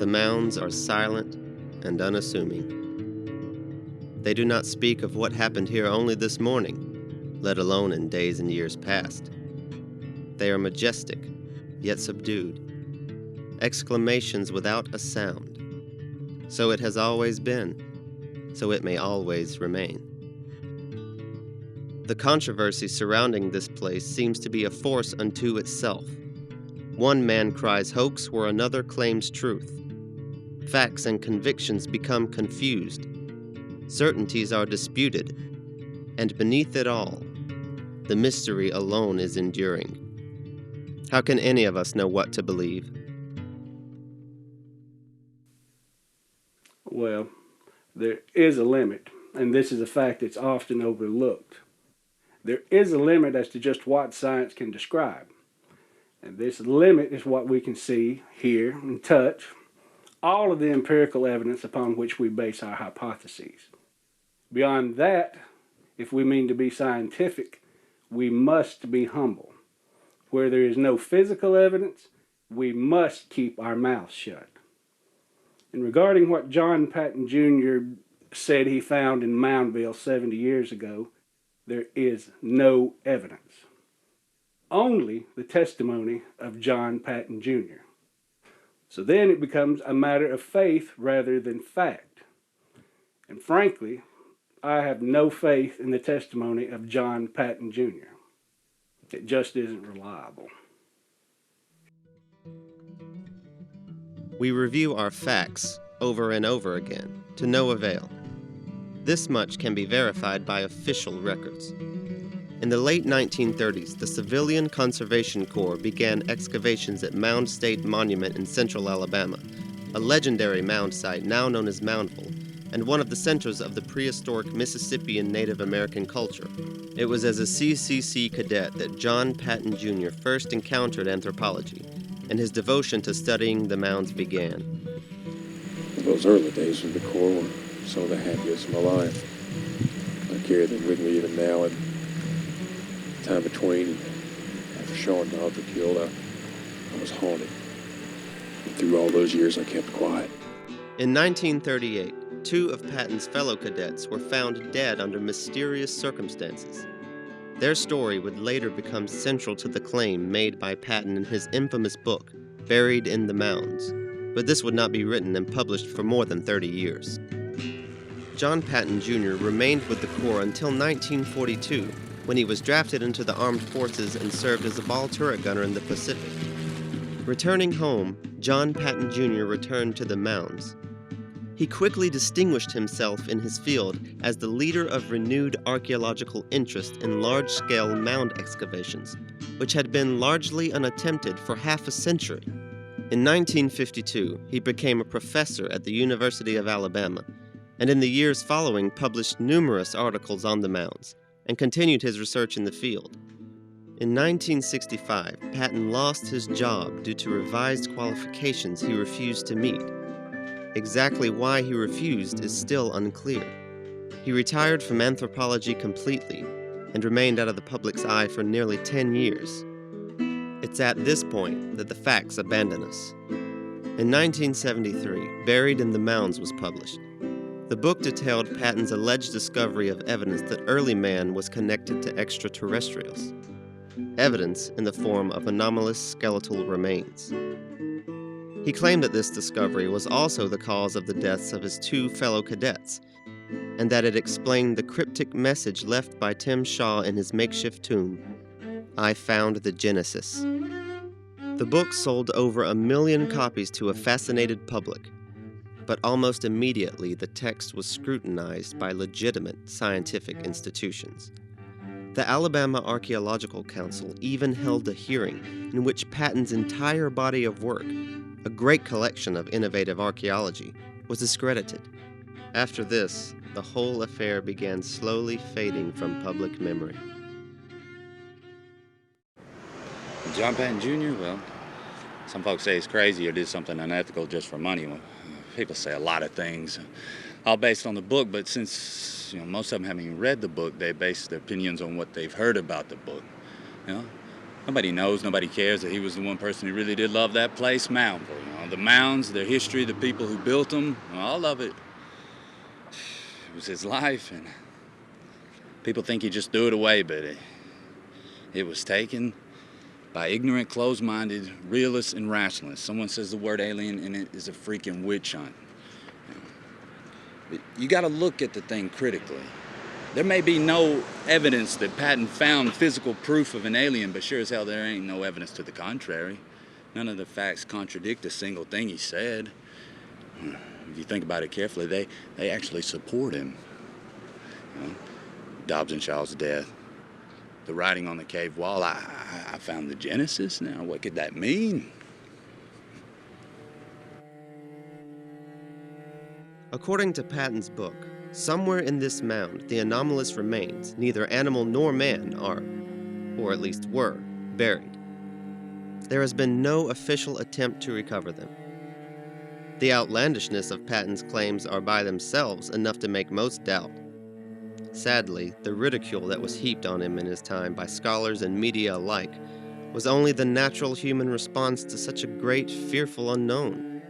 The mounds are silent and unassuming. They do not speak of what happened here only this morning, let alone in days and years past. They are majestic, yet subdued. Exclamations without a sound. So it has always been, so it may always remain. The controversy surrounding this place seems to be a force unto itself. One man cries hoax where another claims truth. Facts and convictions become confused. Certainties are disputed, and beneath it all, the mystery alone is enduring. How can any of us know what to believe? Well, there is a limit, and this is a fact that's often overlooked. There is a limit as to just what science can describe. And this limit is what we can see, hear, and touch, all of the empirical evidence upon which we base our hypotheses. Beyond that, if we mean to be scientific, we must be humble. Where there is no physical evidence, we must keep our mouths shut. And regarding what John Patton Jr. said he found in Moundville 70 years ago, there is no evidence. Only the testimony of John Patton Jr. So then it becomes a matter of faith rather than fact. And frankly, I have no faith in the testimony of John Patton Jr. It just isn't reliable. We review our facts over and over again, to no avail. This much can be verified by official records. In the late 1930s, the Civilian Conservation Corps began excavations at Mound State Monument in central Alabama, a legendary mound site now known as Moundville, and one of the centers of the prehistoric Mississippian Native American culture. It was as a CCC cadet that John Patton Jr. first encountered anthropology, and his devotion to studying the mounds began. Those early days with the Corps were some of the happiest of my life. I carry them with me even now, and time between, after Sean Dog was killed, I was haunted. And through all those years, I kept quiet. In 1938, two of Patton's fellow cadets were found dead under mysterious circumstances. Their story would later become central to the claim made by Patton in his infamous book, Buried in the Mounds, but this would not be written and published for more than 30 years. John Patton Jr. remained with the Corps until 1942, when he was drafted into the armed forces and served as a ball turret gunner in the Pacific. Returning home, John Patton Jr. returned to the mounds. He quickly distinguished himself in his field as the leader of renewed archaeological interest in large-scale mound excavations, which had been largely unattempted for half a century. In 1952, he became a professor at the University of Alabama, and in the years following published numerous articles on the mounds, and continued his research in the field. In 1965, Patton lost his job due to revised qualifications he refused to meet. Exactly why he refused is still unclear. He retired from anthropology completely and remained out of the public's eye for nearly 10 years. It's at this point that the facts abandon us. In 1973, Buried in the Mounds was published. The book detailed Patton's alleged discovery of evidence that early man was connected to extraterrestrials. Evidence in the form of anomalous skeletal remains. He claimed that this discovery was also the cause of the deaths of his two fellow cadets, and that it explained the cryptic message left by Tim Shaw in his makeshift tomb, "I found the Genesis." The book sold over 1 million copies to a fascinated public, but almost immediately the text was scrutinized by legitimate scientific institutions. The Alabama Archaeological Council even held a hearing in which Patton's entire body of work, a great collection of innovative archaeology, was discredited. After this, the whole affair began slowly fading from public memory. John Patton Jr., well, some folks say he's crazy or did something unethical just for money. Well, people say a lot of things, all based on the book, but since most of them haven't even read the book, they base their opinions on what they've heard about the book. Nobody knows, nobody cares that he was the one person who really did love that place, Moundville. the mounds, their history, the people who built them, all of it. It was his life, and people think he just threw it away, but it was taken by ignorant, closed-minded realists and rationalists. Someone says the word alien, and it is a freaking witch hunt. But you got to look at the thing critically. There may be no evidence that Patton found physical proof of an alien, but sure as hell there ain't no evidence to the contrary. None of the facts contradict a single thing he said. If you think about it carefully, they actually support him. You know, Dobbs and Shaw's death, the writing on the cave wall, I found the Genesis. Now, what could that mean? According to Patton's book, somewhere in this mound, the anomalous remains, neither animal nor man, are, or at least were, buried. There has been no official attempt to recover them. The outlandishness of Patton's claims are by themselves enough to make most doubt. Sadly, the ridicule that was heaped on him in his time by scholars and media alike was only the natural human response to such a great, fearful unknown.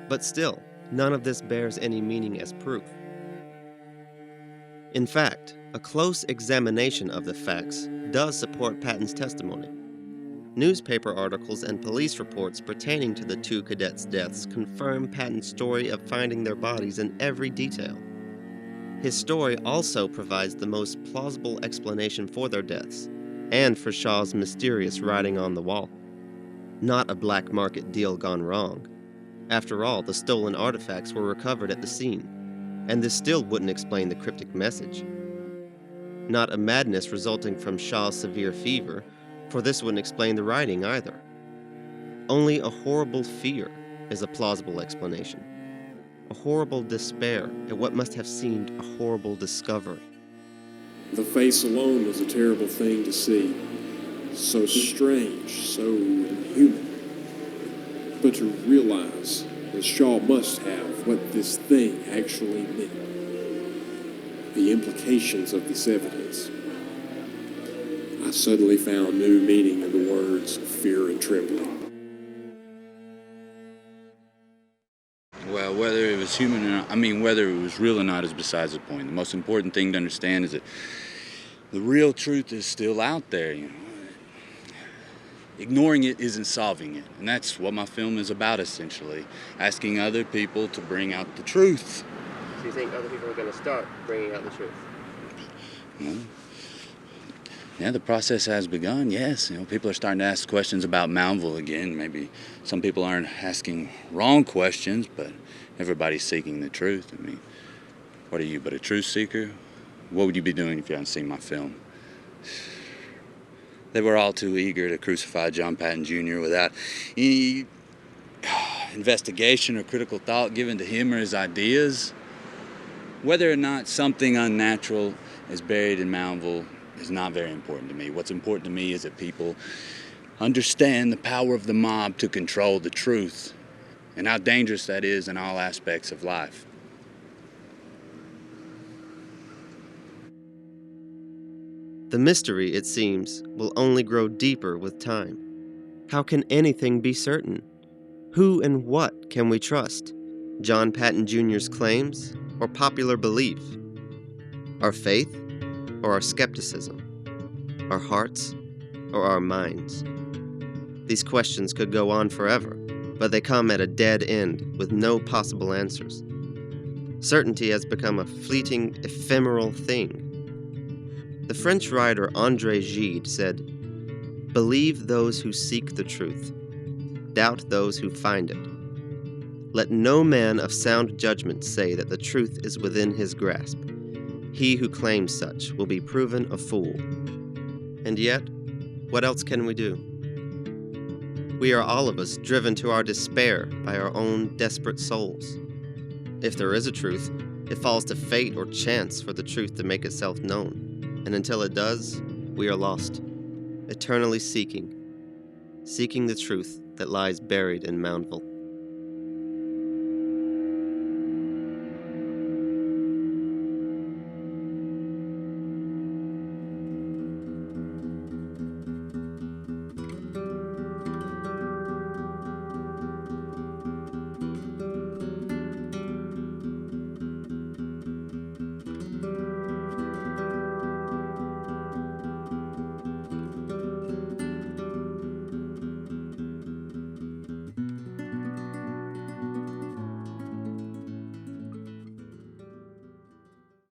But still, none of this bears any meaning as proof. In fact, a close examination of the facts does support Patton's testimony. Newspaper articles and police reports pertaining to the two cadets' deaths confirm Patton's story of finding their bodies in every detail. His story also provides the most plausible explanation for their deaths, and for Shaw's mysterious writing on the wall. Not a black market deal gone wrong. After all, the stolen artifacts were recovered at the scene, and this still wouldn't explain the cryptic message. Not a madness resulting from Shaw's severe fever, for this wouldn't explain the writing either. Only a horrible fear is a plausible explanation. A horrible despair at what must have seemed a horrible discovery. The face alone was a terrible thing to see. So strange, so inhuman. But to realize that Shaw must have what this thing actually meant. The implications of this evidence. I suddenly found new meaning in the words of fear and trembling. Well, whether it was human or not, whether it was real or not is besides the point. The most important thing to understand is that the real truth is still out there, Ignoring it isn't solving it, and that's what my film is about, essentially. Asking other people to bring out the truth. So you think other people are going to start bringing out the truth? Well, yeah, the process has begun, yes. People are starting to ask questions about Moundville again. Maybe some people aren't asking wrong questions, but everybody's seeking the truth. What are you, but a truth seeker? What would you be doing if you hadn't seen my film? They were all too eager to crucify John Patton Jr. without any investigation or critical thought given to him or his ideas. Whether or not something unnatural is buried in Moundville is not very important to me. What's important to me is that people understand the power of the mob to control the truth and how dangerous that is in all aspects of life. The mystery, it seems, will only grow deeper with time. How can anything be certain? Who and what can we trust? John Patton Jr.'s claims or popular belief? Our faith or our skepticism? Our hearts or our minds? These questions could go on forever, but they come at a dead end with no possible answers. Certainty has become a fleeting, ephemeral thing. The French writer André Gide said, "Believe those who seek the truth. Doubt those who find it. Let no man of sound judgment say that the truth is within his grasp. He who claims such will be proven a fool." And yet, what else can we do? We are all of us driven to our despair by our own desperate souls. If there is a truth, it falls to fate or chance for the truth to make itself known. And until it does, we are lost, eternally seeking the truth that lies buried in Moundville.